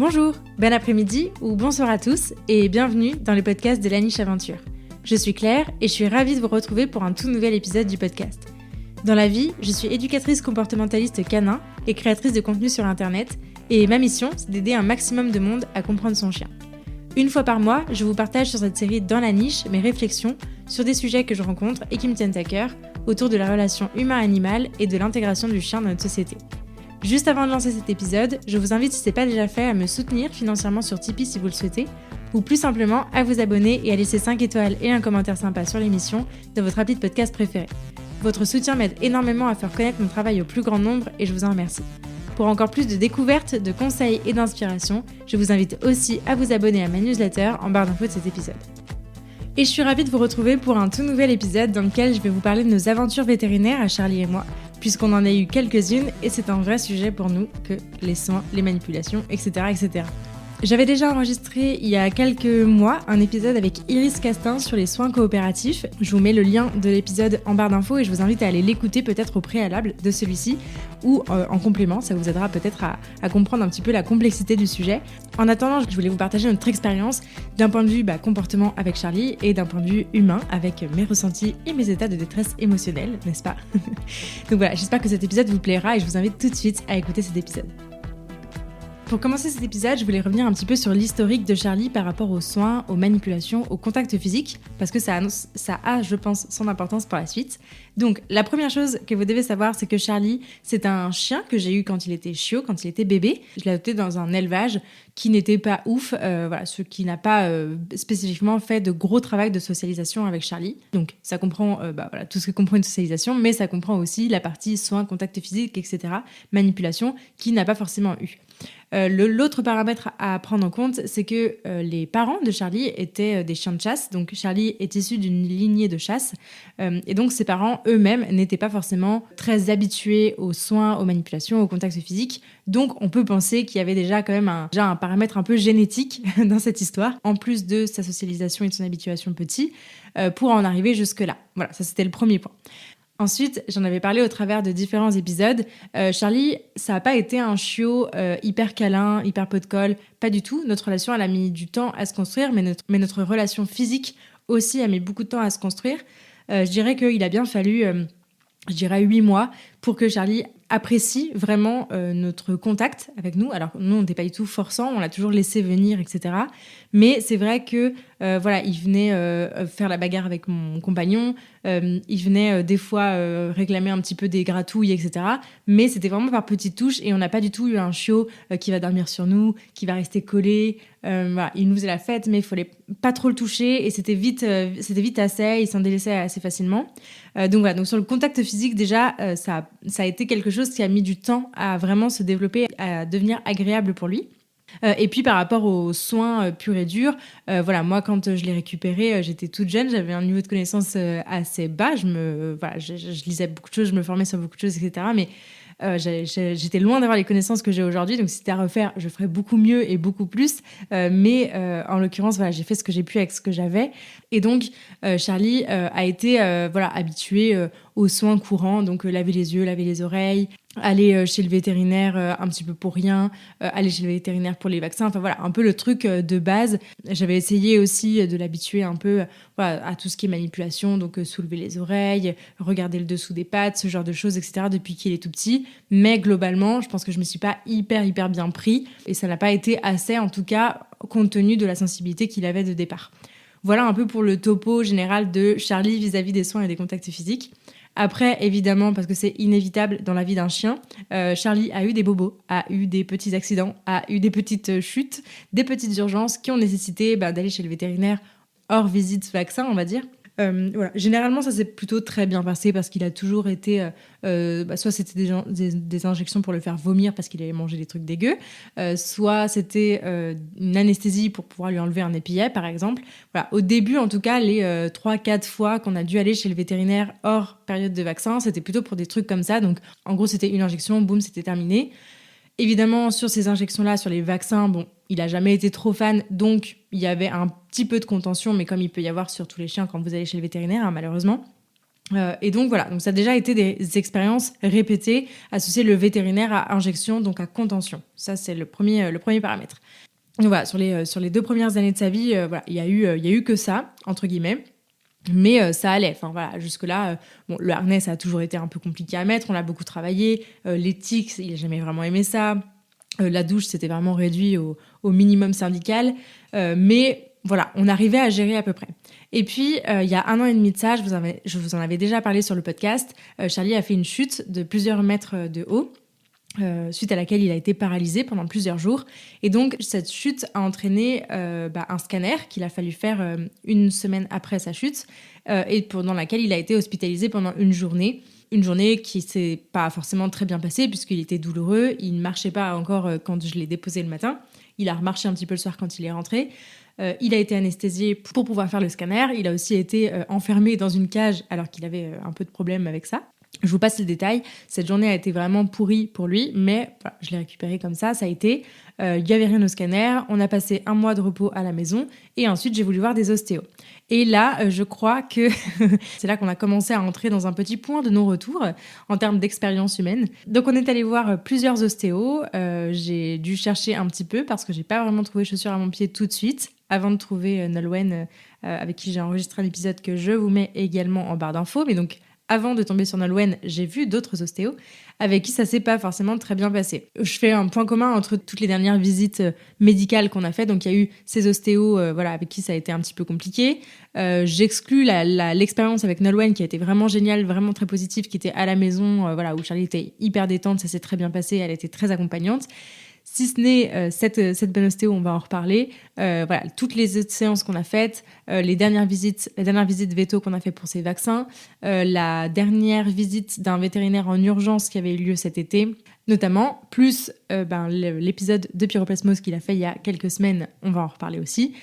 Bonjour, bon après-midi ou bonsoir à tous et bienvenue dans le podcast de La Niche Aventure. Je suis Claire et je suis ravie de vous retrouver pour un tout nouvel épisode du podcast. Dans la vie, je suis éducatrice comportementaliste canin et créatrice de contenu sur internet et ma mission, c'est d'aider un maximum de monde à comprendre son chien. Une fois par mois, je vous partage sur cette série Dans la Niche mes réflexions sur des sujets que je rencontre et qui me tiennent à cœur autour de la relation humain-animal et de l'intégration du chien dans notre société. Juste avant de lancer cet épisode, je vous invite, si ce n'est pas déjà fait, à me soutenir financièrement sur Tipeee si vous le souhaitez, ou plus simplement à vous abonner et à laisser 5 étoiles et un commentaire sympa sur l'émission de votre appli de podcast préféré. Votre soutien m'aide énormément à faire connaître mon travail au plus grand nombre et je vous en remercie. Pour encore plus de découvertes, de conseils et d'inspiration, je vous invite aussi à vous abonner à ma newsletter en barre d'infos de cet épisode. Et je suis ravie de vous retrouver pour un tout nouvel épisode dans lequel je vais vous parler de nos aventures vétérinaires à Charlie et moi, puisqu'on en a eu quelques-unes et c'est un vrai sujet pour nous que les soins, les manipulations, etc. etc. J'avais déjà enregistré il y a quelques mois un épisode avec Iris Castin sur les soins coopératifs. Je vous mets le lien de l'épisode en barre d'infos et je vous invite à aller l'écouter peut-être au préalable de celui-ci ou en complément, ça vous aidera peut-être à comprendre un petit peu la complexité du sujet. En attendant, je voulais vous partager notre expérience d'un point de vue comportement avec Charlie et d'un point de vue humain avec mes ressentis et mes états de détresse émotionnelle, n'est-ce pas? Donc voilà, j'espère que cet épisode vous plaira et je vous invite tout de suite à écouter cet épisode. Pour commencer cet épisode, je voulais revenir un petit peu sur l'historique de Charlie par rapport aux soins, aux manipulations, au contact physique, parce que ça a, je pense, son importance pour la suite. Donc, la première chose que vous devez savoir, c'est que Charlie, c'est un chien que j'ai eu quand il était chiot, quand il était bébé. Je l'ai adopté dans un élevage qui n'était pas ouf, ce qui n'a pas spécifiquement fait de gros travail de socialisation avec Charlie. Donc, ça comprend tout ce que comprend une socialisation, mais ça comprend aussi la partie soins, contact physique, etc., manipulation, qui n'a pas forcément eu. L'autre paramètre à prendre en compte, c'est que les parents de Charlie étaient des chiens de chasse. Donc Charlie est issu d'une lignée de chasse. Et donc ses parents eux-mêmes n'étaient pas forcément très habitués aux soins, aux manipulations, au contact physique. Donc on peut penser qu'il y avait déjà quand même un paramètre un peu génétique dans cette histoire, en plus de sa socialisation et de son habituation petit, pour en arriver jusque-là. Voilà, ça c'était le premier point. Ensuite, j'en avais parlé au travers de différents épisodes. Charlie, ça n'a pas été un chiot hyper câlin, hyper pot de colle, pas du tout. Notre relation, elle a mis du temps à se construire, mais notre relation physique aussi a mis beaucoup de temps à se construire. Je dirais qu'il a bien fallu, 8 mois pour que Charlie apprécie vraiment notre contact avec nous. Alors nous, on n'était pas du tout forçant, on l'a toujours laissé venir, etc. Mais c'est vrai que il venait faire la bagarre avec mon compagnon, il venait des fois réclamer un petit peu des gratouilles, etc. Mais c'était vraiment par petites touches et on n'a pas du tout eu un chiot qui va dormir sur nous, qui va rester collé. Il nous faisait la fête, mais il fallait pas trop le toucher et c'était vite assez, il s'en délaissait assez facilement. Donc sur le contact physique déjà, ça a été quelque chose qui a mis du temps à vraiment se développer, à devenir agréable pour lui. Et puis par rapport aux soins purs et durs, moi quand je l'ai récupéré, j'étais toute jeune, j'avais un niveau de connaissance assez bas, je lisais beaucoup de choses, je me formais sur beaucoup de choses, etc. Mais j'étais loin d'avoir les connaissances que j'ai aujourd'hui, donc si c'était à refaire, je ferais beaucoup mieux et beaucoup plus. Mais en l'occurrence, j'ai fait ce que j'ai pu avec ce que j'avais. Et donc, Charlie a été habitué aux soins courants, donc laver les yeux, laver les oreilles, aller chez le vétérinaire un petit peu pour rien, aller chez le vétérinaire pour les vaccins, un peu le truc de base. J'avais essayé aussi de l'habituer un peu à tout ce qui est manipulation, donc soulever les oreilles, regarder le dessous des pattes, ce genre de choses, etc. depuis qu'il est tout petit. Mais globalement, je pense que je me suis pas hyper bien pris et ça n'a pas été assez, en tout cas, compte tenu de la sensibilité qu'il avait de départ. Voilà un peu pour le topo général de Charlie vis-à-vis des soins et des contacts physiques. Après, évidemment, parce que c'est inévitable dans la vie d'un chien, Charlie a eu des bobos, a eu des petits accidents, a eu des petites chutes, des petites urgences qui ont nécessité d'aller chez le vétérinaire hors visite vaccin, on va dire. Généralement, ça s'est plutôt très bien passé parce qu'il a toujours été... soit c'était des injections pour le faire vomir parce qu'il avait mangé des trucs dégueux, soit c'était une anesthésie pour pouvoir lui enlever un épillet, par exemple. Voilà. Au début, en tout cas, les 3-4 fois qu'on a dû aller chez le vétérinaire hors période de vaccin, c'était plutôt pour des trucs comme ça. Donc, en gros, c'était une injection, boum, c'était terminé. Évidemment, sur ces injections-là, sur les vaccins, il n'a jamais été trop fan, donc il y avait un petit peu de contention, mais comme il peut y avoir sur tous les chiens quand vous allez chez le vétérinaire, malheureusement. Et donc voilà, donc ça a déjà été des expériences répétées, associer le vétérinaire à injection, donc à contention. Ça, c'est le premier paramètre. Donc voilà, sur les 2 premières années de sa vie, voilà, il y a eu que ça, entre guillemets. Mais ça allait. Enfin voilà, jusque-là, bon, le harnais, ça a toujours été un peu compliqué à mettre. On l'a beaucoup travaillé. L'éthique, il n'a jamais vraiment aimé ça. La douche, c'était vraiment réduit au minimum syndical. Mais voilà, on arrivait à gérer à peu près. Et puis, il y a 1 an et demi de ça, je vous en avais déjà parlé sur le podcast, Charlie a fait une chute de plusieurs mètres de haut. Suite à laquelle il a été paralysé pendant plusieurs jours. Et donc, cette chute a entraîné un scanner qu'il a fallu faire 1 semaine après sa chute et pendant laquelle il a été hospitalisé pendant une journée. Une journée qui s'est pas forcément très bien passée puisqu'il était douloureux. Il ne marchait pas encore quand je l'ai déposé le matin. Il a remarché un petit peu le soir quand il est rentré. Il a été anesthésié pour pouvoir faire le scanner. Il a aussi été enfermé dans une cage alors qu'il avait un peu de problème avec ça. Je vous passe les détails. Cette journée a été vraiment pourrie pour lui, mais voilà, je l'ai récupéré comme ça a été. Il n'y avait rien au scanner. On a passé 1 mois de repos à la maison et ensuite j'ai voulu voir des ostéos. Et là, je crois que c'est là qu'on a commencé à entrer dans un petit point de non-retour en termes d'expérience humaine. Donc on est allé voir plusieurs ostéos. J'ai dû chercher un petit peu parce que j'ai pas vraiment trouvé chaussures à mon pied tout de suite avant de trouver Nolwenn avec qui j'ai enregistré l'épisode que je vous mets également en barre d'infos. Mais donc avant de tomber sur Nolwenn, j'ai vu d'autres ostéos avec qui ça s'est pas forcément très bien passé. Je fais un point commun entre toutes les dernières visites médicales qu'on a faites. Donc, il y a eu ces ostéos avec qui ça a été un petit peu compliqué. J'exclus l'expérience avec Nolwenn qui a été vraiment géniale, vraiment très positive, qui était à la maison, où Charlie était hyper détente, ça s'est très bien passé, elle était très accompagnante. Si ce n'est cette bonne ostéo, on va en reparler. Toutes les autres séances qu'on a faites, la dernière visite veto qu'on a fait pour ces vaccins, la dernière visite d'un vétérinaire en urgence qui avait eu lieu cet été, notamment, plus l'épisode de pyroplasmose qu'il a fait il y a quelques semaines, on va en reparler aussi.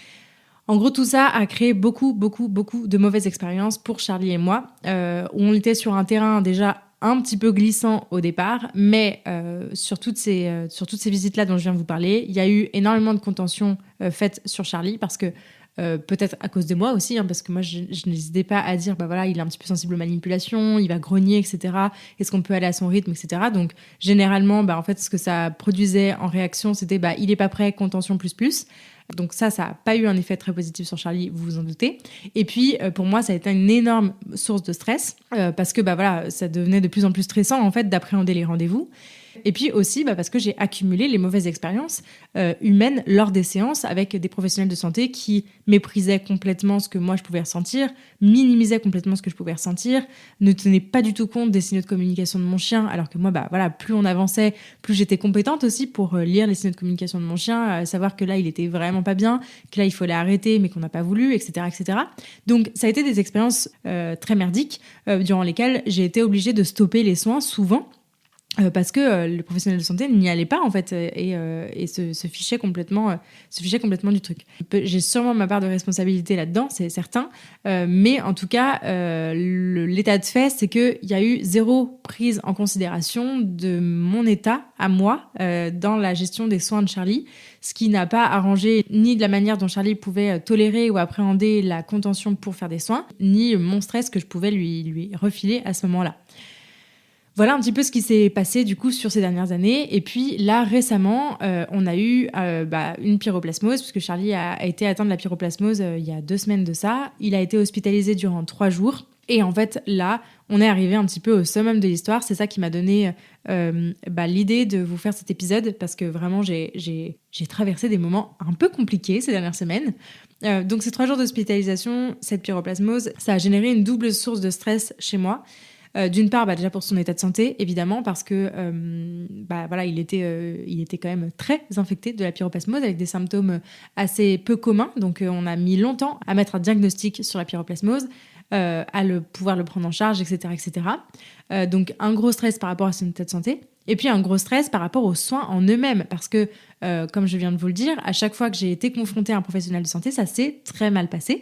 En gros, tout ça a créé beaucoup de mauvaises expériences pour Charlie et moi, où on était sur un terrain déjà un petit peu glissant au départ, mais sur toutes ces visites-là dont je viens de vous parler, il y a eu énormément de contentions faites sur Charlie parce que peut-être à cause de moi aussi, parce que moi je n'hésitais pas à dire il est un petit peu sensible aux manipulations, il va grogner, etc. Est-ce qu'on peut aller à son rythme, etc. Donc généralement, en fait, ce que ça produisait en réaction, c'était il est pas prêt, contention plus. Donc ça n'a pas eu un effet très positif sur Charlie, vous vous en doutez. Et puis, pour moi, ça a été une énorme source de stress parce que ça devenait de plus en plus stressant en fait d'appréhender les rendez-vous. Et puis aussi parce que j'ai accumulé les mauvaises expériences humaines lors des séances avec des professionnels de santé qui méprisaient complètement ce que moi je pouvais ressentir, minimisaient complètement ce que je pouvais ressentir, ne tenaient pas du tout compte des signaux de communication de mon chien, alors que moi, plus on avançait, plus j'étais compétente aussi pour lire les signaux de communication de mon chien, savoir que là, il était vraiment pas bien, que là, il fallait arrêter, mais qu'on n'a pas voulu, etc., etc. Donc, ça a été des expériences très merdiques durant lesquelles j'ai été obligée de stopper les soins souvent, parce que le professionnel de santé n'y allait pas en fait et se fichait complètement du truc. J'ai sûrement ma part de responsabilité là-dedans, c'est certain, mais en tout cas l'état de fait, c'est qu'il y a eu 0 prise en considération de mon état à moi dans la gestion des soins de Charlie, ce qui n'a pas arrangé ni de la manière dont Charlie pouvait tolérer ou appréhender la contention pour faire des soins, ni mon stress que je pouvais lui refiler à ce moment-là. Voilà un petit peu ce qui s'est passé du coup sur ces dernières années. Et puis là, récemment, on a eu une pyroplasmose, puisque Charlie a été atteint de la pyroplasmose il y a 2 semaines de ça. Il a été hospitalisé durant 3 jours. Et en fait, là, on est arrivé un petit peu au summum de l'histoire. C'est ça qui m'a donné l'idée de vous faire cet épisode, parce que vraiment, j'ai traversé des moments un peu compliqués ces dernières semaines. Donc ces 3 jours d'hospitalisation, cette pyroplasmose, ça a généré une double source de stress chez moi. D'une part, déjà pour son état de santé, évidemment, parce que il était quand même très infecté de la pyroplasmose avec des symptômes assez peu communs. Donc, on a mis longtemps à mettre un diagnostic sur la pyroplasmose, pouvoir le prendre en charge, etc., etc. Donc, un gros stress par rapport à son état de santé. Et puis, un gros stress par rapport aux soins en eux-mêmes. Parce que, comme je viens de vous le dire, à chaque fois que j'ai été confrontée à un professionnel de santé, ça s'est très mal passé,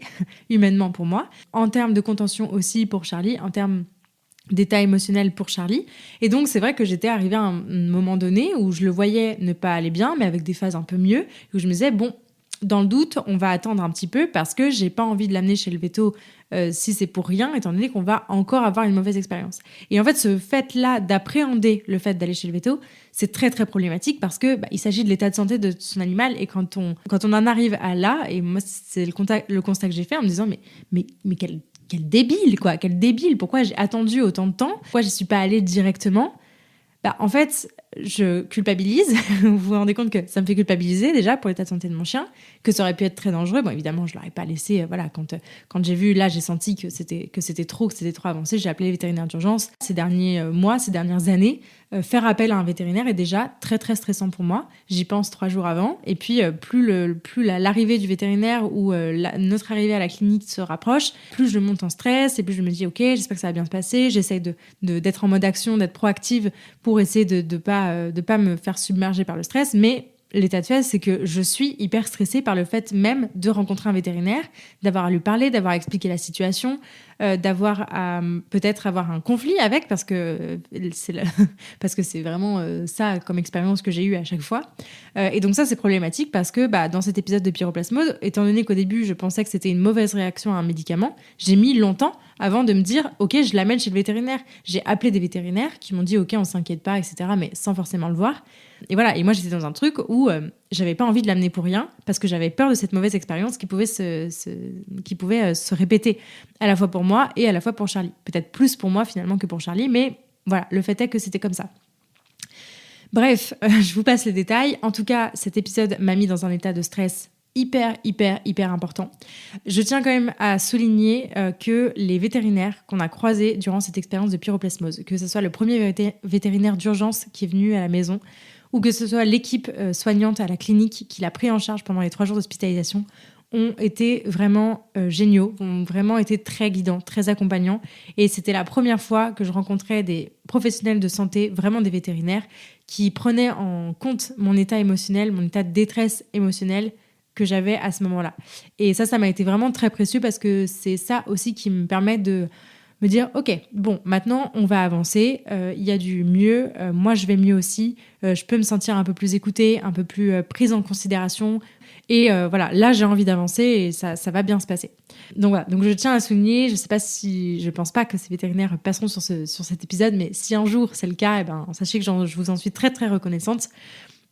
humainement pour moi. En termes de contention aussi pour Charlie, en termes d'état émotionnel pour Charlie. Et donc, c'est vrai que j'étais arrivée à un moment donné où je le voyais ne pas aller bien, mais avec des phases un peu mieux, où je me disais, dans le doute, on va attendre un petit peu parce que j'ai pas envie de l'amener chez le véto si c'est pour rien, étant donné qu'on va encore avoir une mauvaise expérience. Et en fait, ce fait-là d'appréhender le fait d'aller chez le véto, c'est très très problématique parce que il s'agit de l'état de santé de son animal et quand on en arrive à là, et moi c'est le constat que j'ai fait en me disant mais quel débile quoi, quel débile, pourquoi j'ai attendu autant de temps, pourquoi je suis pas allée directement. En fait, je culpabilise. Vous vous rendez compte que ça me fait culpabiliser déjà pour l'état de santé de mon chien, que ça aurait pu être très dangereux. Bon, évidemment, je l'aurais pas laissé. Quand j'ai vu, là, j'ai senti que c'était trop avancé. J'ai appelé les vétérinaires d'urgence. Ces derniers mois, ces dernières années, faire appel à un vétérinaire est déjà très très stressant pour moi. J'y pense 3 jours avant. Et puis, plus l'arrivée du vétérinaire ou notre arrivée à la clinique se rapproche, plus je monte en stress et plus je me dis ok, j'espère que ça va bien se passer. J'essaye d'être en mode action, d'être proactive pour essayer de pas me faire submerger par le stress. Mais l'état de fait, c'est que je suis hyper stressée par le fait même de rencontrer un vétérinaire, d'avoir à lui parler, d'avoir à expliquer la situation, d'avoir à peut-être avoir un conflit avec, parce que c'est vraiment ça comme expérience que j'ai eue à chaque fois. Et donc ça, c'est problématique parce que dans cet épisode de pyroplasmose, étant donné qu'au début, je pensais que c'était une mauvaise réaction à un médicament, j'ai mis longtemps avant de me dire « Ok, je l'amène chez le vétérinaire ». J'ai appelé des vétérinaires qui m'ont dit « Ok, on s'inquiète pas, etc. » mais sans forcément le voir. Et voilà, et moi j'étais dans un truc où j'avais pas envie de l'amener pour rien parce que j'avais peur de cette mauvaise expérience qui pouvait se répéter à la fois pour moi et à la fois pour Charlie. Peut-être plus pour moi finalement que pour Charlie, mais voilà, le fait est que c'était comme ça. Bref, je vous passe les détails. En tout cas, cet épisode m'a mis dans un état de stress hyper important. Je tiens quand même à souligner que les vétérinaires qu'on a croisés durant cette expérience de pyroplasmose, que ce soit le premier vétérinaire d'urgence qui est venu à la maison, ou que ce soit l'équipe soignante à la clinique qui l'a pris en charge pendant les 3 jours d'hospitalisation, ont été vraiment géniaux, ont vraiment été très guidants, très accompagnants. Et c'était la première fois que je rencontrais des professionnels de santé, vraiment des vétérinaires, qui prenaient en compte mon état émotionnel, mon état de détresse émotionnelle que j'avais à ce moment-là. Et ça m'a été vraiment très précieux parce que c'est ça aussi qui me permet de me dire, ok, bon, maintenant on va avancer, il y a du mieux, moi je vais mieux aussi, je peux me sentir un peu plus écoutée, un peu plus prise en considération, et voilà, là j'ai envie d'avancer et ça va bien se passer. Donc voilà, donc je tiens à souligner, je pense pas que ces vétérinaires passeront sur cet épisode, mais si un jour c'est le cas, sachez que je vous en suis très très reconnaissante.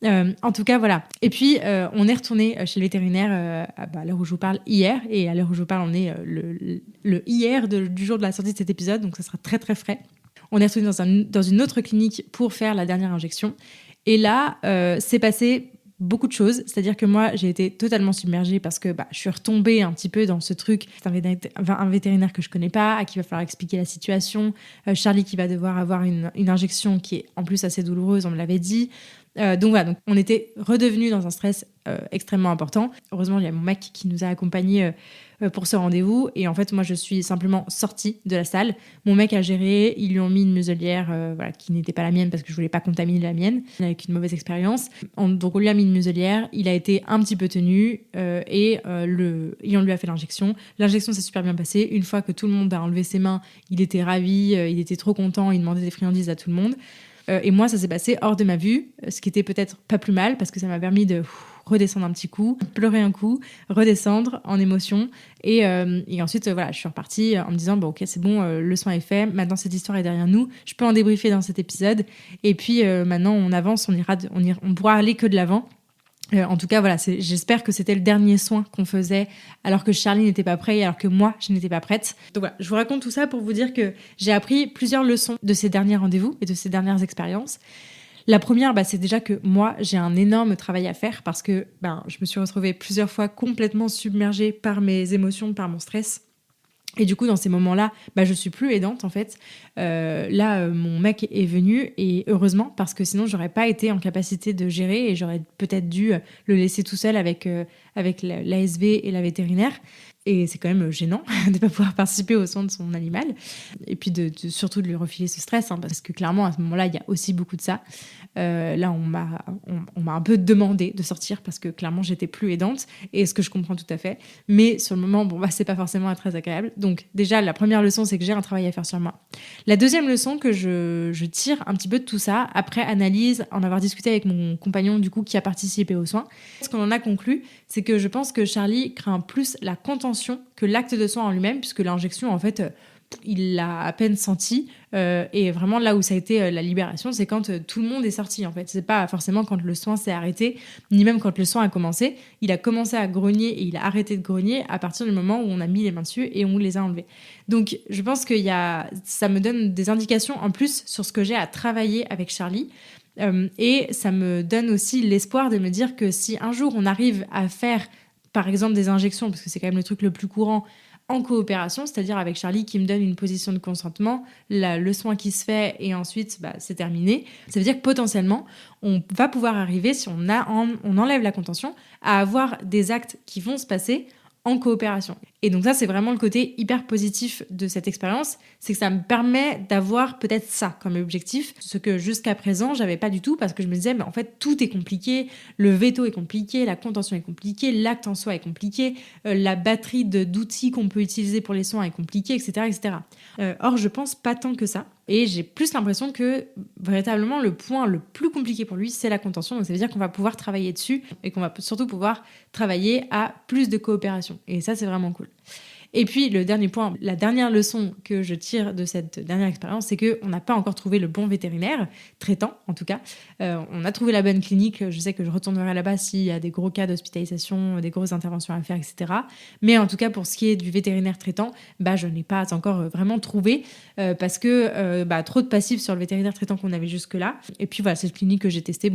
En tout cas, voilà. Et puis, on est retourné chez le vétérinaire à l'heure où je vous parle hier. Et à l'heure où je vous parle, on est le hier du jour de la sortie de cet épisode. Donc, ça sera très, très frais. On est retourné dans une autre clinique pour faire la dernière injection. Et là, c'est passé beaucoup de choses. C'est-à-dire que moi, j'ai été totalement submergée parce que je suis retombée un petit peu dans ce truc. C'est un vétérinaire que je connais pas, à qui il va falloir expliquer la situation. Charlie qui va devoir avoir une injection qui est en plus assez douloureuse, on me l'avait dit. Donc voilà, donc on était redevenus dans un stress extrêmement important. Heureusement, il y a mon mec qui nous a accompagnés pour ce rendez-vous. Et en fait, moi, je suis simplement sortie de la salle. Mon mec a géré, ils lui ont mis une muselière qui n'était pas la mienne parce que je voulais pas contaminer la mienne, avec une mauvaise expérience. Donc on lui a mis une muselière, il a été un petit peu tenu et on lui a fait l'injection. L'injection s'est super bien passée. Une fois que tout le monde a enlevé ses mains, il était ravi, il était trop content, il demandait des friandises à tout le monde. Et moi, ça s'est passé hors de ma vue, ce qui était peut-être pas plus mal parce que ça m'a permis de redescendre un petit coup, pleurer un coup, redescendre en émotion. Et ensuite, voilà, je suis repartie en me disant, bon, ok, c'est bon, le soin est fait. Maintenant, cette histoire est derrière nous. Je peux en débriefer dans cet épisode. Et puis, maintenant, on avance, on pourra aller que de l'avant. En tout cas, voilà, j'espère que c'était le dernier soin qu'on faisait alors que Charlie n'était pas prêt et alors que moi, je n'étais pas prête. Donc voilà, je vous raconte tout ça pour vous dire que j'ai appris plusieurs leçons de ces derniers rendez-vous et de ces dernières expériences. La première, c'est déjà que moi, j'ai un énorme travail à faire parce que je me suis retrouvée plusieurs fois complètement submergée par mes émotions, par mon stress. Et du coup, dans ces moments-là, je suis plus aidante, en fait. Mon mec est venu, et heureusement, parce que sinon, j'aurais pas été en capacité de gérer, et j'aurais peut-être dû le laisser tout seul avec l'ASV et la vétérinaire. Et c'est quand même gênant de ne pas pouvoir participer aux soins de son animal. Et puis surtout de lui refiler ce stress, parce que clairement, à ce moment-là, il y a aussi beaucoup de ça. Là, on m'a un peu demandé de sortir parce que clairement, j'étais plus aidante, et ce que je comprends tout à fait. Mais sur le moment, c'est pas forcément très agréable. Donc déjà, la première leçon, c'est que j'ai un travail à faire sur moi. La deuxième leçon que je tire un petit peu de tout ça, après analyse, en avoir discuté avec mon compagnon, du coup, qui a participé aux soins, ce qu'on en a conclu, c'est que je pense que Charlie craint plus la contention que l'acte de soin en lui-même, puisque l'injection, en fait, il l'a à peine senti. Et vraiment, là où ça a été la libération, c'est quand tout le monde est sorti, en fait. C'est pas forcément quand le soin s'est arrêté, ni même quand le soin a commencé. Il a commencé à grogner et il a arrêté de grogner à partir du moment où on a mis les mains dessus et on les a enlevés. Donc, je pense que ça me donne des indications en plus sur ce que j'ai à travailler avec Charlie. Et ça me donne aussi l'espoir de me dire que si un jour on arrive à faire par exemple des injections, parce que c'est quand même le truc le plus courant, en coopération, c'est-à-dire avec Charlie qui me donne une position de consentement, le soin qui se fait et ensuite c'est terminé. Ça veut dire que potentiellement, on va pouvoir arriver, si on enlève la contention, à avoir des actes qui vont se passer en coopération. Et donc ça, c'est vraiment le côté hyper positif de cette expérience, c'est que ça me permet d'avoir peut-être ça comme objectif, ce que jusqu'à présent, j'avais pas du tout, parce que je me disais, mais en fait, tout est compliqué, le veto est compliqué, la contention est compliquée, l'acte en soi est compliqué, la batterie d'outils qu'on peut utiliser pour les soins est compliquée, etc. etc. Or, je pense pas tant que ça, et j'ai plus l'impression que véritablement le point le plus compliqué pour lui, c'est la contention, donc ça veut dire qu'on va pouvoir travailler dessus, et qu'on va surtout pouvoir travailler à plus de coopération. Et ça, c'est vraiment cool. Et puis, le dernier point, la dernière leçon que je tire de cette dernière expérience, c'est qu'on n'a pas encore trouvé le bon vétérinaire, traitant en tout cas. On a trouvé la bonne clinique, je sais que je retournerai là-bas s'il y a des gros cas d'hospitalisation, des grosses interventions à faire, etc. Mais en tout cas, pour ce qui est du vétérinaire traitant, je n'ai pas encore vraiment trouvé, parce que trop de passifs sur le vétérinaire traitant qu'on avait jusque-là. Et puis voilà, cette clinique que j'ai testée,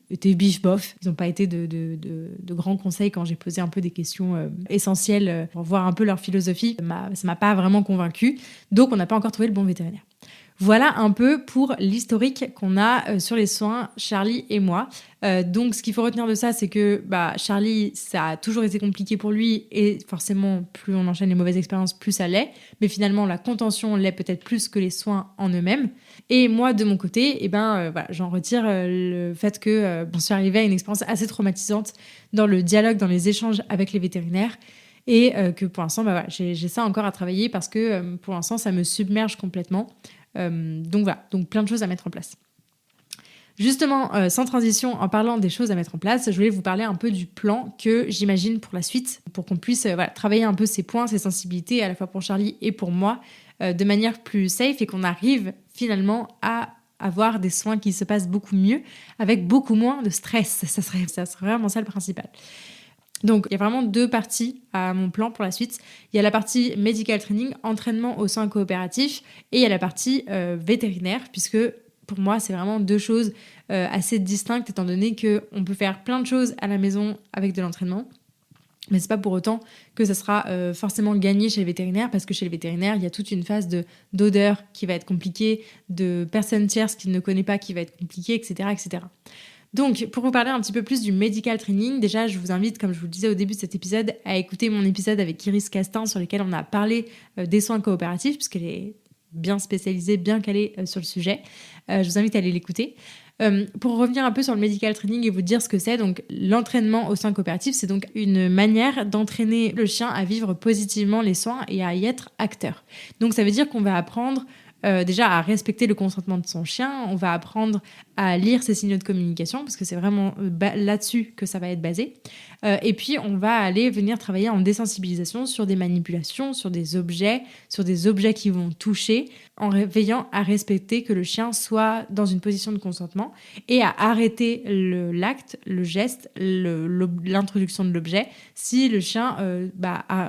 était bif-bof. Ils n'ont pas été de grands conseils quand j'ai posé un peu des questions essentielles pour voir un peu leur philosophie. Ça m'a pas vraiment convaincue. Donc, on n'a pas encore trouvé le bon vétérinaire. Voilà un peu pour l'historique qu'on a sur les soins, Charlie et moi. Donc, ce qu'il faut retenir de ça, c'est que Charlie, ça a toujours été compliqué pour lui, et forcément, plus on enchaîne les mauvaises expériences, plus ça l'est. Mais finalement, la contention l'est peut-être plus que les soins en eux-mêmes. Et moi, de mon côté, j'en retire le fait que j'en suis arrivée à une expérience assez traumatisante dans le dialogue, dans les échanges avec les vétérinaires. Et que pour l'instant, j'ai ça encore à travailler, parce que pour l'instant, ça me submerge complètement. Donc plein de choses à mettre en place. Justement, sans transition, en parlant des choses à mettre en place, je voulais vous parler un peu du plan que j'imagine pour la suite, pour qu'on puisse travailler un peu ces points, ces sensibilités, à la fois pour Charlie et pour moi, de manière plus safe, et qu'on arrive finalement à avoir des soins qui se passent beaucoup mieux, avec beaucoup moins de stress. Ça serait vraiment ça le principal. Donc, il y a vraiment deux parties à mon plan pour la suite. Il y a la partie medical training, entraînement au soins coopératifs, et il y a la partie vétérinaire, puisque pour moi, c'est vraiment deux choses assez distinctes, étant donné qu'on peut faire plein de choses à la maison avec de l'entraînement. Mais c'est pas pour autant que ça sera forcément gagné chez le vétérinaire, parce que chez le vétérinaire, il y a toute une phase d'odeur qui va être compliquée, de personnes tierces qu'il ne connaît pas qui va être compliquée, etc., etc. Donc, pour vous parler un petit peu plus du medical training, déjà, je vous invite, comme je vous le disais au début de cet épisode, à écouter mon épisode avec Iris Castin, sur lequel on a parlé des soins coopératifs, puisqu'elle est bien spécialisée, bien calée sur le sujet. Je vous invite à aller l'écouter. Pour revenir un peu sur le medical training et vous dire ce que c'est, donc l'entraînement au soins coopératifs, c'est donc une manière d'entraîner le chien à vivre positivement les soins et à y être acteur. Donc, ça veut dire qu'on va apprendre déjà à respecter le consentement de son chien, on va apprendre à lire ses signaux de communication, parce que c'est vraiment là-dessus que ça va être basé. Et puis, on va venir travailler en désensibilisation sur des manipulations, sur des objets qui vont toucher, en veillant à respecter que le chien soit dans une position de consentement et à arrêter l'acte, le geste, l'introduction de l'objet si le chien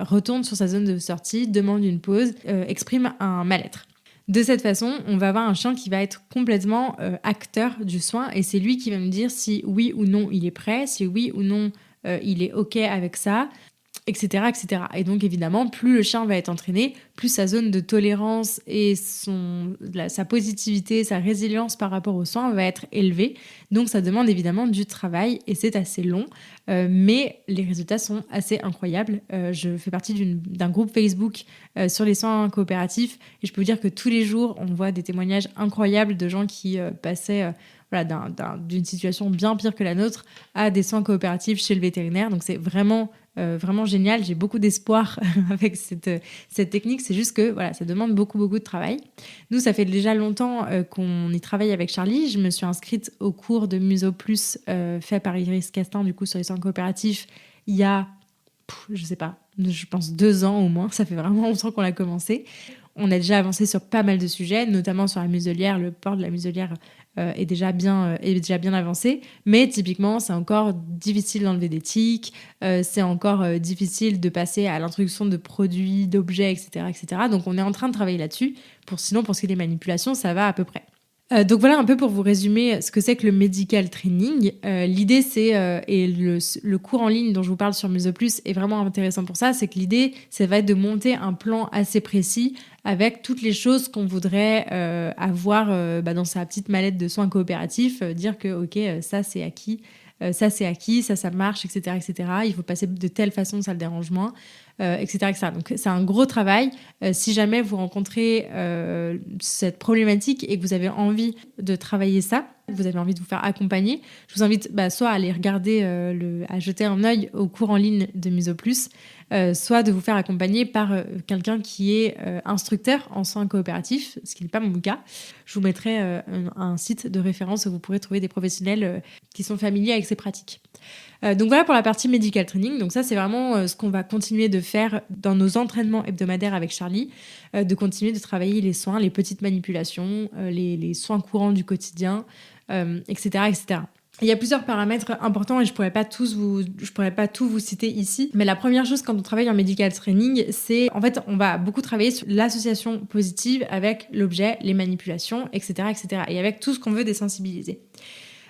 retourne sur sa zone de sortie, demande une pause, exprime un mal-être. De cette façon, on va avoir un chien qui va être complètement acteur du soin, et c'est lui qui va me dire si oui ou non il est prêt, si oui ou non il est OK avec ça. etc., etc. Et donc évidemment, plus le chien va être entraîné, plus sa zone de tolérance et sa positivité, sa résilience par rapport aux soins va être élevée. Donc ça demande évidemment du travail et c'est assez long, mais les résultats sont assez incroyables. Je fais partie d'un groupe Facebook sur les soins coopératifs et je peux vous dire que tous les jours, on voit des témoignages incroyables de gens qui passaient d'une situation bien pire que la nôtre à des soins coopératifs chez le vétérinaire. Donc c'est vraiment génial. J'ai beaucoup d'espoir avec cette technique. C'est juste que ça demande beaucoup de travail. Nous, ça fait déjà longtemps qu'on y travaille avec Charlie. Je me suis inscrite au cours de Muso Plus fait par Iris Castin, du coup, sur les soins coopératifs, il y a, je sais pas, je pense 2 ans au moins. Ça fait vraiment longtemps qu'on l'a commencé. On a déjà avancé sur pas mal de sujets, notamment sur la muselière. Le port de la muselière est déjà bien avancé. Mais typiquement, c'est encore difficile d'enlever des tiques. C'est encore difficile de passer à l'introduction de produits, d'objets, etc., etc. Donc, on est en train de travailler là-dessus. Sinon, pour ce qui est des manipulations, ça va à peu près. Donc voilà un peu pour vous résumer ce que c'est que le medical training. L'idée et le cours en ligne dont je vous parle sur MusePlus est vraiment intéressant pour ça, c'est que l'idée, ça va être de monter un plan assez précis avec toutes les choses qu'on voudrait avoir dans sa petite mallette de soins coopératifs, dire que ok, ça c'est acquis, ça marche, etc., etc. Il faut passer de telle façon, ça le dérange moins, etc., etc. Donc c'est un gros travail. Si jamais vous rencontrez cette problématique et que vous avez envie de travailler ça, vous avez envie de vous faire accompagner, je vous invite soit à aller regarder, à jeter un œil au cours en ligne de MusePlus, soit de vous faire accompagner par quelqu'un qui est instructeur en soins coopératifs, ce qui n'est pas mon cas. Je vous mettrai un site de référence où vous pourrez trouver des professionnels qui sont familiers avec ces pratiques. Donc voilà pour la partie medical training. Donc ça, c'est vraiment ce qu'on va continuer de faire dans nos entraînements hebdomadaires avec Charlie, de continuer de travailler les soins, les petites manipulations, les soins courants du quotidien, etc., etc. Il y a plusieurs paramètres importants et je pourrais pas tout vous citer ici. Mais la première chose quand on travaille en medical training, c'est en fait on va beaucoup travailler sur l'association positive avec l'objet, les manipulations, etc., etc. Et avec tout ce qu'on veut désensibiliser.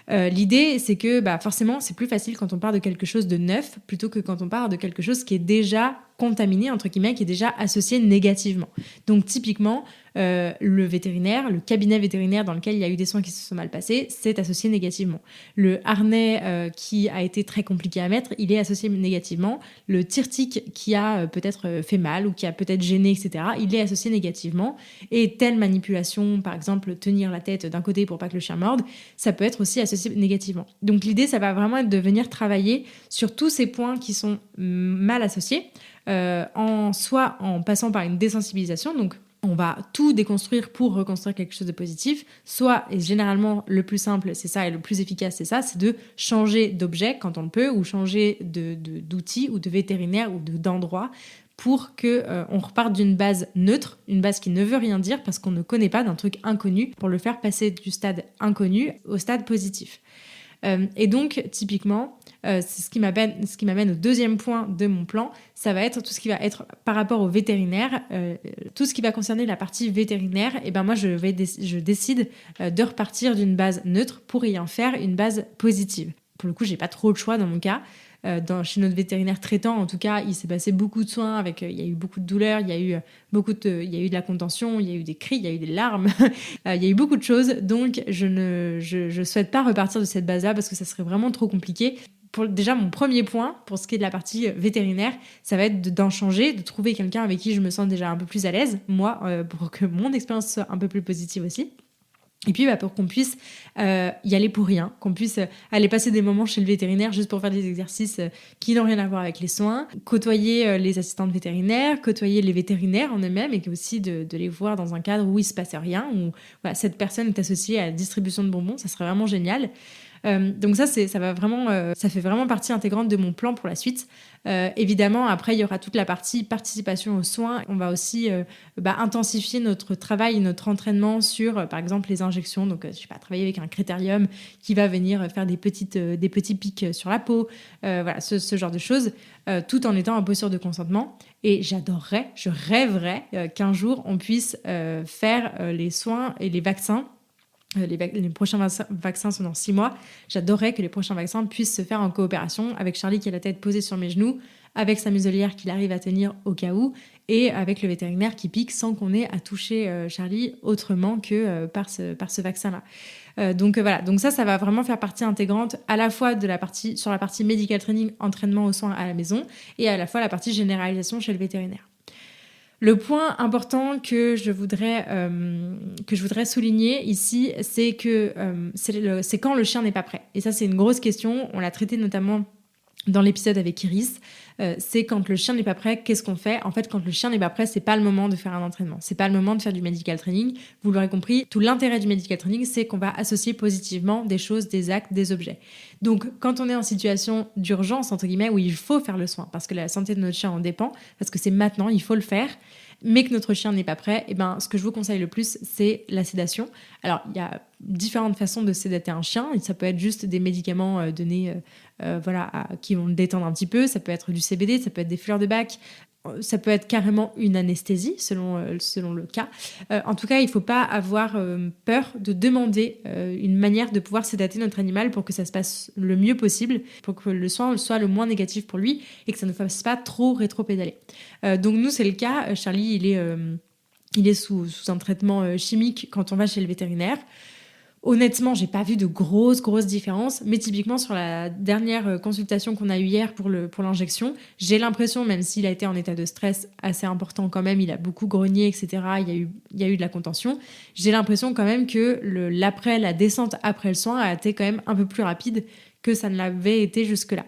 L'idée, c'est que forcément, c'est plus facile quand on part de quelque chose de neuf plutôt que quand on part de quelque chose qui est déjà contaminé, entre guillemets, qui est déjà associé négativement. Donc typiquement, le vétérinaire, le cabinet vétérinaire dans lequel il y a eu des soins qui se sont mal passés, c'est associé négativement. Le harnais qui a été très compliqué à mettre, il est associé négativement. Le tire-tique qui a peut-être fait mal ou qui a peut-être gêné, etc., il est associé négativement. Et telle manipulation, par exemple, tenir la tête d'un côté pour pas que le chien morde, ça peut être aussi associé négativement. Donc l'idée, ça va vraiment être de venir travailler sur tous ces points qui sont mal associés, soit en passant par une désensibilisation, donc on va tout déconstruire pour reconstruire quelque chose de positif, soit, et généralement le plus simple c'est ça et le plus efficace c'est de changer d'objet quand on le peut, ou changer d'outil ou de vétérinaire ou d'endroit pour qu'on reparte d'une base neutre, une base qui ne veut rien dire parce qu'on ne connaît pas, d'un truc inconnu, pour le faire passer du stade inconnu au stade positif. Et donc, typiquement, c'est ce qui m'amène au deuxième point de mon plan, ça va être tout ce qui va être par rapport au vétérinaire, tout ce qui va concerner la partie vétérinaire, et moi je décide de repartir d'une base neutre pour y en faire une base positive. Pour le coup, j'ai pas trop le choix dans mon cas. Chez notre vétérinaire traitant, en tout cas, il s'est passé beaucoup de soins, il y a eu beaucoup de douleurs, il y a eu de la contention, il y a eu des cris, il y a eu des larmes, il y a eu beaucoup de choses. Donc, je souhaite pas repartir de cette base-là parce que ça serait vraiment trop compliqué. Déjà, mon premier point, pour ce qui est de la partie vétérinaire, ça va être d'en changer, de trouver quelqu'un avec qui je me sens déjà un peu plus à l'aise, moi, pour que mon expérience soit un peu plus positive aussi. Et puis pour qu'on puisse y aller pour rien, qu'on puisse aller passer des moments chez le vétérinaire juste pour faire des exercices qui n'ont rien à voir avec les soins, côtoyer les assistantes vétérinaires, côtoyer les vétérinaires en eux-mêmes, et aussi de les voir dans un cadre où il se passe rien, où cette personne est associée à la distribution de bonbons, ça serait vraiment génial. Donc ça fait vraiment partie intégrante de mon plan pour la suite. Évidemment, après, il y aura toute la partie participation aux soins. On va aussi intensifier notre travail, notre entraînement sur, par exemple, les injections. Donc, travailler avec un critérium qui va venir faire des petits pics sur la peau. Ce genre de choses, tout en étant en posture de consentement. Et je rêverais qu'un jour, on puisse faire les soins et les vaccins. Les prochains vaccins sont dans 6 mois. J'adorerais que les prochains vaccins puissent se faire en coopération avec Charlie qui a la tête posée sur mes genoux, avec sa muselière qu'il arrive à tenir au cas où, et avec le vétérinaire qui pique sans qu'on ait à toucher Charlie autrement que par ce vaccin-là. Donc ça va vraiment faire partie intégrante à la fois sur la partie medical training, entraînement aux soins à la maison, et à la fois la partie généralisation chez le vétérinaire. Le point important que je voudrais souligner ici, c'est que c'est quand le chien n'est pas prêt. Et ça, c'est une grosse question. On l'a traité notamment dans l'épisode avec Iris. C'est quand le chien n'est pas prêt, qu'est-ce qu'on fait ? En fait, quand le chien n'est pas prêt, c'est pas le moment de faire un entraînement. C'est pas le moment de faire du medical training. Vous l'aurez compris, tout l'intérêt du medical training, c'est qu'on va associer positivement des choses, des actes, des objets. Donc, quand on est en situation d'urgence, entre guillemets, où il faut faire le soin, parce que la santé de notre chien en dépend, parce que c'est maintenant, il faut le faire, mais que notre chien n'est pas prêt, ce que je vous conseille le plus, c'est la sédation. Alors, il y a différentes façons de sédater un chien. Ça peut être juste des médicaments donnés qui vont le détendre un petit peu. Ça peut être du CBD, ça peut être des fleurs de bac. Ça peut être carrément une anesthésie, selon le cas. En tout cas, il ne faut pas avoir peur de demander une manière de pouvoir sédater notre animal pour que ça se passe le mieux possible, pour que le soin soit le moins négatif pour lui et que ça ne fasse pas trop rétro-pédaler. Donc nous, c'est le cas. Charlie, il est sous un traitement chimique quand on va chez le vétérinaire. Honnêtement, j'ai pas vu de grosses différences, mais typiquement sur la dernière consultation qu'on a eue hier pour l'injection, j'ai l'impression, même s'il a été en état de stress assez important quand même, il a beaucoup grogné, etc., il y a eu de la contention, j'ai l'impression quand même que la descente après le soin a été quand même un peu plus rapide que ça ne l'avait été jusque-là.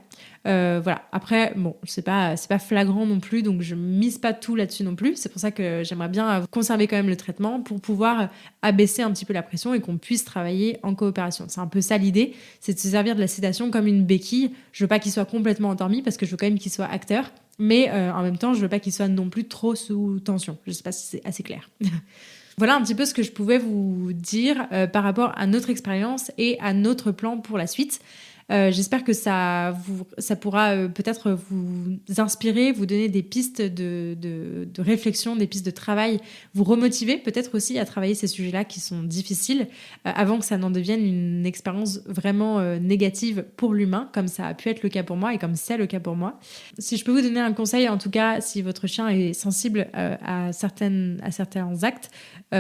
Après, bon, c'est pas flagrant non plus, donc je mise pas tout là-dessus non plus. C'est pour ça que j'aimerais bien conserver quand même le traitement pour pouvoir abaisser un petit peu la pression et qu'on puisse travailler en coopération. C'est un peu ça l'idée, c'est de se servir de la sédation comme une béquille. Je veux pas qu'il soit complètement endormi parce que je veux quand même qu'il soit acteur, mais en même temps, je veux pas qu'il soit non plus trop sous tension. Je sais pas si c'est assez clair. Voilà un petit peu ce que je pouvais vous dire par rapport à notre expérience et à notre plan pour la suite. J'espère que ça pourra peut-être vous inspirer, vous donner des pistes de réflexion, des pistes de travail, vous remotiver peut-être aussi à travailler ces sujets-là qui sont difficiles avant que ça n'en devienne une expérience vraiment négative pour l'humain, comme ça a pu être le cas pour moi et comme c'est le cas pour moi. Si je peux vous donner un conseil, en tout cas, si votre chien est sensible à certains actes,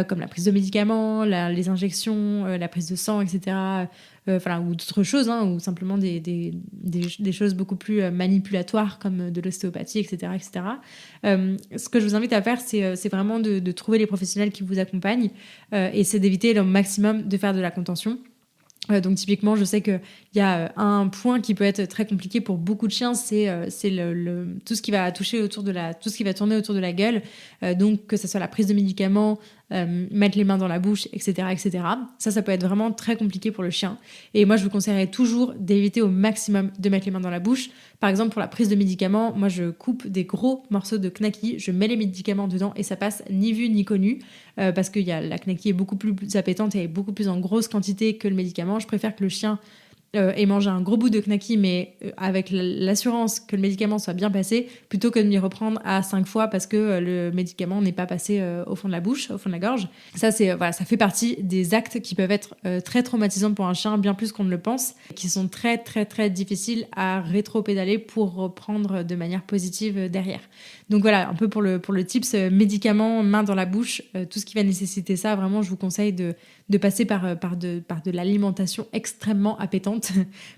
comme la prise de médicaments, les injections, la prise de sang, etc., ou d'autres choses, ou simplement des choses beaucoup plus manipulatoires comme de l'ostéopathie, etc. Ce que je vous invite à faire, c'est vraiment de trouver les professionnels qui vous accompagnent et c'est d'éviter le maximum de faire de la contention. Donc typiquement, je sais qu'il y a un point qui peut être très compliqué pour beaucoup de chiens, c'est tout ce qui va toucher tout ce qui va tourner autour de la gueule, donc que ce soit la prise de médicaments, mettre les mains dans la bouche, etc. Ça peut être vraiment très compliqué pour le chien. Et moi, je vous conseillerais toujours d'éviter au maximum de mettre les mains dans la bouche. Par exemple, pour la prise de médicaments, moi, je coupe des gros morceaux de knacky, je mets les médicaments dedans et ça passe ni vu ni connu, parce que la knacky est beaucoup plus appétante et beaucoup plus en grosse quantité que le médicament. Je préfère que le chien ait mangé un gros bout de knacky, mais avec l'assurance que le médicament soit bien passé, plutôt que de m'y reprendre à 5 fois parce que le médicament n'est pas passé au fond de la bouche, au fond de la gorge. Ça, ça fait partie des actes qui peuvent être très traumatisants pour un chien, bien plus qu'on ne le pense, qui sont très, très, très difficiles à rétro-pédaler pour reprendre de manière positive derrière. Donc voilà, un peu pour le tips médicaments, main dans la bouche, tout ce qui va nécessiter ça, vraiment, je vous conseille de passer par de l'alimentation extrêmement appétante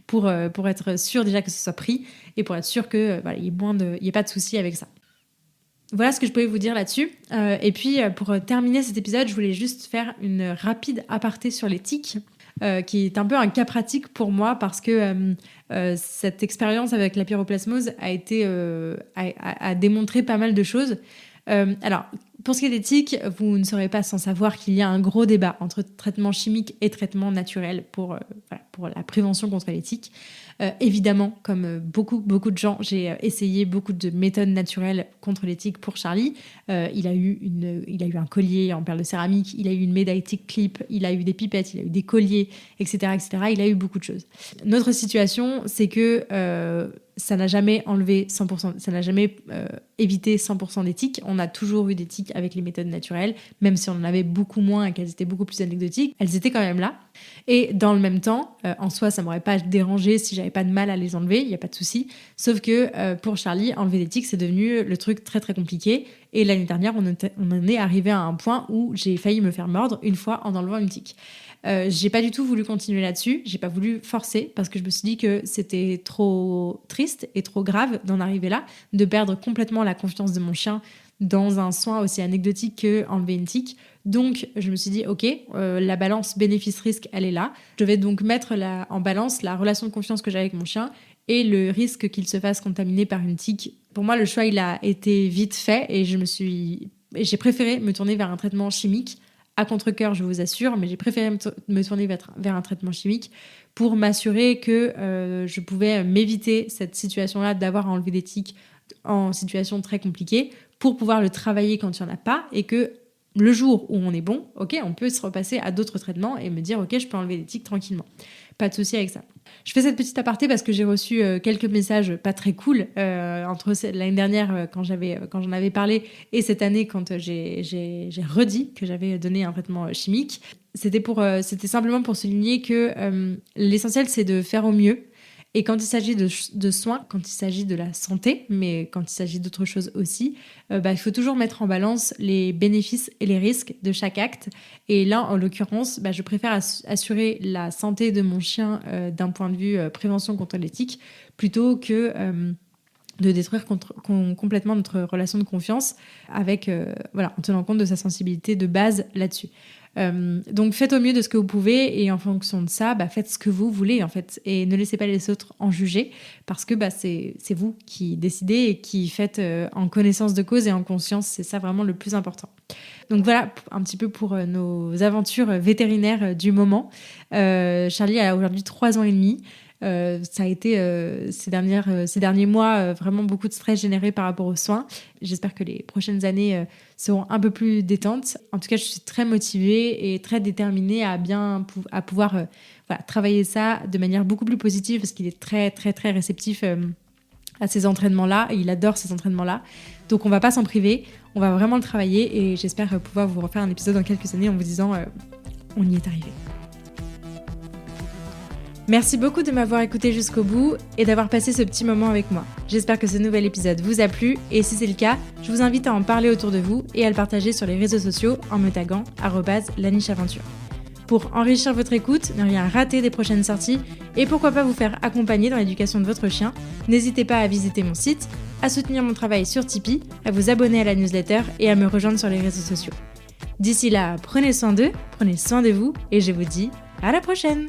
pour être sûr déjà que ce soit pris et pour être sûr que il y ait pas de souci avec ça. Voilà ce que je pouvais vous dire là-dessus. Et puis, pour terminer cet épisode, je voulais juste faire une rapide aparté sur les tiques, qui est un peu un cas pratique pour moi parce que cette expérience avec la pyroplasmose a démontré pas mal de choses. Alors, pour ce qui est des tiques, vous ne serez pas sans savoir qu'il y a un gros débat entre traitement chimique et traitement naturel pour la prévention contre les tiques. Évidemment, comme beaucoup de gens, j'ai essayé beaucoup de méthodes naturelles contre les tiques pour Charlie. Il a eu un collier en perles de céramique, il a eu une médaille tic clip, il a eu des pipettes, il a eu des colliers, etc. Il a eu beaucoup de choses. Notre situation, c'est que ça n'a jamais enlevé 100%, ça n'a jamais évité 100% des tics. On a toujours eu des tics avec les méthodes naturelles, même si on en avait beaucoup moins et qu'elles étaient beaucoup plus anecdotiques, elles étaient quand même là. Et dans le même temps, en soi, ça m'aurait pas dérangé si j'avais pas de mal à les enlever, il n'y a pas de souci. Sauf que pour Charlie, enlever des tics, c'est devenu le truc très très compliqué. Et l'année dernière, on en est arrivé à un point où j'ai failli me faire mordre une fois en enlevant une tic. J'ai pas du tout voulu continuer là-dessus, j'ai pas voulu forcer parce que je me suis dit que c'était trop triste et trop grave d'en arriver là, de perdre complètement la confiance de mon chien dans un soin aussi anecdotique qu'enlever une tique. Donc je me suis dit ok, la balance bénéfice-risque elle est là, je vais donc mettre en balance la relation de confiance que j'ai avec mon chien et le risque qu'il se fasse contaminer par une tique. Pour moi le choix il a été vite fait et j'ai préféré me tourner vers un traitement chimique à contre-cœur, je vous assure, mais j'ai préféré me tourner vers un traitement chimique pour m'assurer que je pouvais m'éviter cette situation-là d'avoir à enlever des tiques en situation très compliquée pour pouvoir le travailler quand il n'y en a pas et que le jour où on est bon, ok, on peut se repasser à d'autres traitements et me dire ok, je peux enlever des tiques tranquillement. Pas de souci avec ça. Je fais cette petite aparté parce que j'ai reçu quelques messages pas très cool entre l'année dernière quand j'en avais parlé et cette année quand j'ai redit que j'avais donné un traitement chimique. C'était simplement pour souligner que l'essentiel c'est de faire au mieux. Et quand il s'agit de soins, quand il s'agit de la santé, mais quand il s'agit d'autres choses aussi, il faut toujours mettre en balance les bénéfices et les risques de chaque acte. Et là, en l'occurrence, je préfère assurer la santé de mon chien d'un point de vue prévention contre les tiques plutôt que de détruire complètement notre relation de confiance avec, en tenant compte de sa sensibilité de base là-dessus. Donc faites au mieux de ce que vous pouvez et en fonction de ça, faites ce que vous voulez en fait et ne laissez pas les autres en juger parce que c'est vous qui décidez et qui faites en connaissance de cause et en conscience, c'est ça vraiment le plus important. Donc voilà un petit peu pour nos aventures vétérinaires du moment. Charlie a aujourd'hui 3 ans et demi. Ça a été ces derniers mois vraiment beaucoup de stress généré par rapport aux soins. J'espère que les prochaines années seront un peu plus détentes. En tout cas, je suis très motivée et très déterminée à pouvoir travailler ça de manière beaucoup plus positive parce qu'il est très très très réceptif à ces entraînements-là et il adore ces entraînements-là. Donc on va pas s'en priver, on va vraiment le travailler et j'espère pouvoir vous refaire un épisode dans quelques années en vous disant on y est arrivé. Merci beaucoup de m'avoir écouté jusqu'au bout et d'avoir passé ce petit moment avec moi. J'espère que ce nouvel épisode vous a plu et si c'est le cas, je vous invite à en parler autour de vous et à le partager sur les réseaux sociaux en me taguant @lanicheaventure. Pour enrichir votre écoute, ne rien rater des prochaines sorties et pourquoi pas vous faire accompagner dans l'éducation de votre chien, n'hésitez pas à visiter mon site, à soutenir mon travail sur Tipeee, à vous abonner à la newsletter et à me rejoindre sur les réseaux sociaux. D'ici là, prenez soin d'eux, prenez soin de vous et je vous dis à la prochaine!